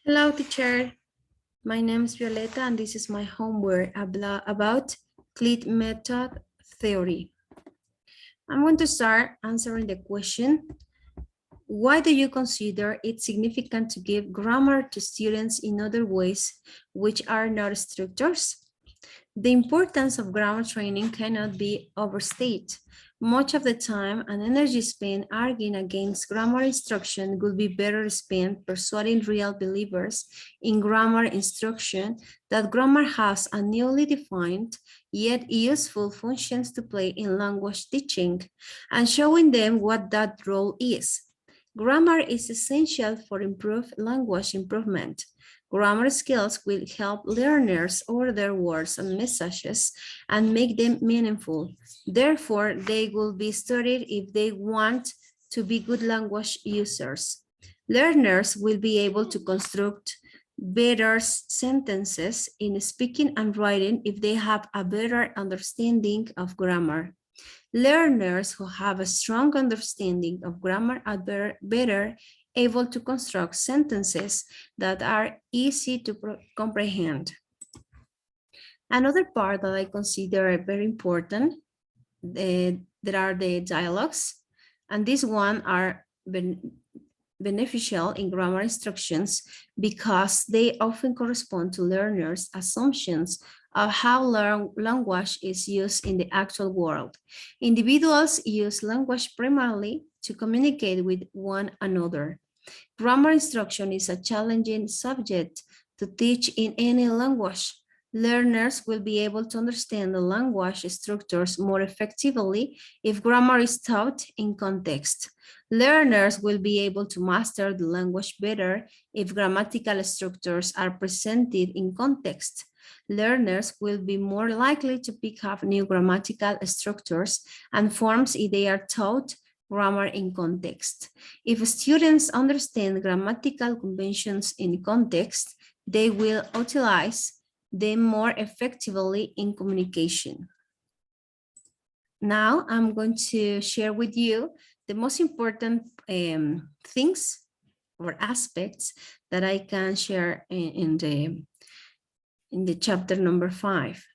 Hello, teacher. My name is Violeta, and this is my homework about CLIT method theory. I'm going to start answering the question, why do you consider it significant to give grammar to students in other ways which are not structures? The importance of grammar training cannot be overstated. Much of the time and energy spent arguing against grammar instruction would be better spent persuading real believers in grammar instruction that grammar has a newly defined yet useful functions to play in language teaching and showing them what that role is. Grammar is essential for improved language improvement. Grammar skills will help learners order words and messages and make them meaningful. Therefore, they will be studied if they want to be good language users. Learners will be able to construct better sentences in speaking and writing if they have a better understanding of grammar. Learners who have a strong understanding of grammar are better able to construct sentences that are easy to comprehend. Another part that I consider very important, there are the dialogues, and these one are beneficial in grammar instructions because they often correspond to learners' assumptions of how language is used in the actual world. Individuals use language primarily to communicate with one another. Grammar instruction is a challenging subject to teach in any language. Learners will be able to understand the language structures more effectively if grammar is taught in context. Learners will be able to master the language better if grammatical structures are presented in context. Learners will be more likely to pick up new grammatical structures and forms if they are taught grammar in context. If students understand grammatical conventions in context, they will utilize them more effectively in communication. Now I'm going to share with you the most important things or aspects that I can share in the chapter number 5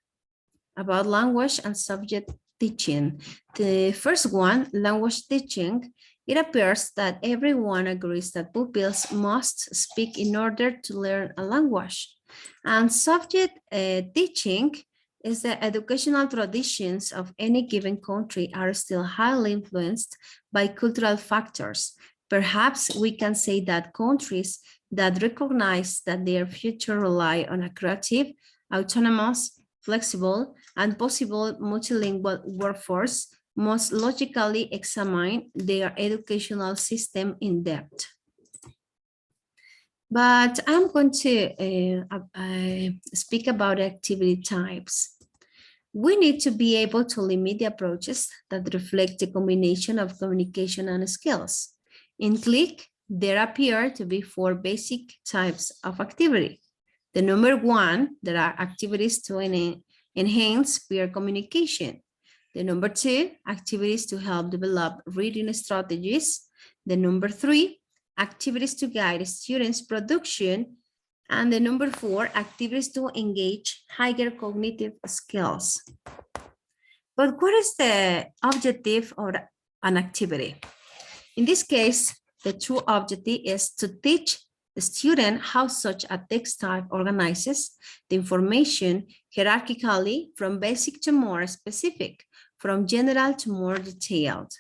about language and subject teaching. The first one, language teaching, it appears that everyone agrees that pupils must speak in order to learn a language. And subject teaching is the educational traditions of any given country are still highly influenced by cultural factors. Perhaps we can say that countries that recognize that their future rely on a creative, autonomous, flexible, and possible multilingual workforce must logically examine their educational system in depth. But I'm going to speak about activity types. We need to be able to limit the approaches that reflect the combination of communication and skills. In CLIC, there appear to be 4 basic types of activity. The number 1, there are activities to enhance peer communication. The number 2, activities to help develop reading strategies. The number 3, activities to guide students' production. And the number 4, activities to engage higher cognitive skills. But what is the objective of an activity? In this case, the true objective is to teach the student how such a text type organizes the information hierarchically from basic to more specific, from general to more detailed.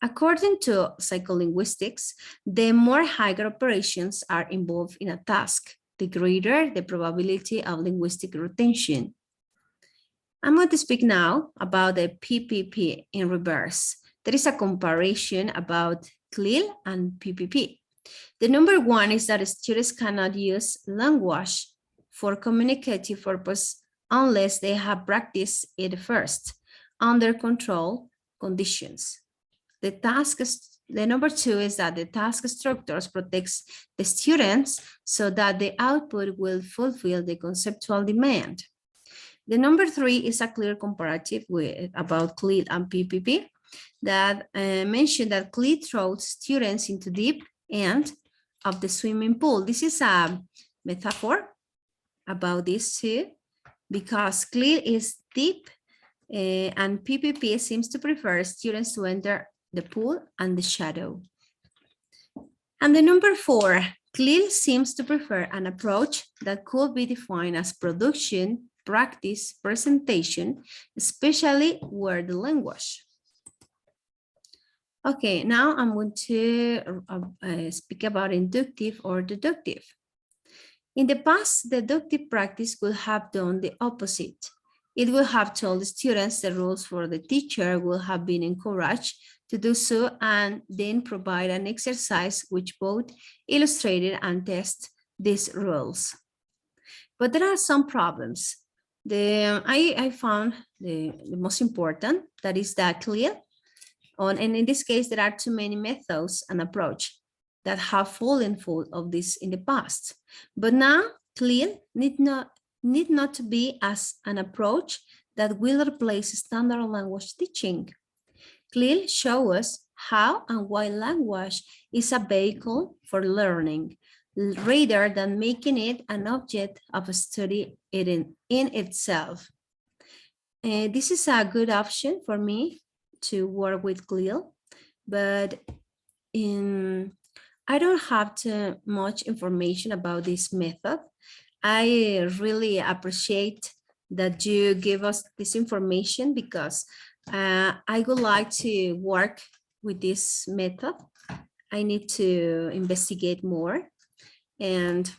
According to psycholinguistics, the more higher operations are involved in a task, the greater the probability of linguistic retention. I'm going to speak now about the PPP in reverse. There is a comparison about CLIL and PPP. The number 1 is that students cannot use language for communicative purpose unless they have practiced it first under controlled conditions. The number 2 is that the task structures protects the students so that the output will fulfill the conceptual demand. The number 3 is a clear comparative about CLIL and PPP that mentioned that CLIL throws students into deep and of the swimming pool. This is a metaphor about this too, because clear is deep and PPP seems to prefer students to enter the pool and the shadow. And the number 4, CLIL seems to prefer an approach that could be defined as production, practice, presentation, especially word language. Okay, now I'm going to speak about inductive or deductive. In the past, deductive practice could have done the opposite. It will have told the students the rules for the teacher, will have been encouraged to do so, and then provide an exercise which both illustrated and test these rules. But there are some problems. I found the most important, that is that clear. And in this case, there are too many methods and approach that have fallen foul of this in the past. But now, clear need not to be as an approach that will replace standard language teaching. CLIL shows us how and why language is a vehicle for learning, rather than making it an object of study in itself. This is a good option for me to work with CLIL, but I don't have too much information about this method. I really appreciate that you give us this information, because I would like to work with this method. I need to investigate more, and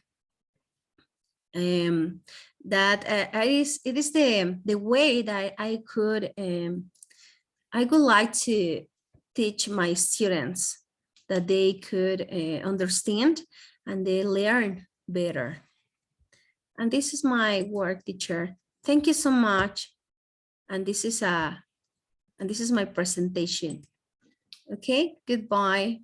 that it is the way that I would like to teach my students, that they could understand and they learn better. And this is my work, teacher. Thank you so much. And this is my presentation. Okay, goodbye.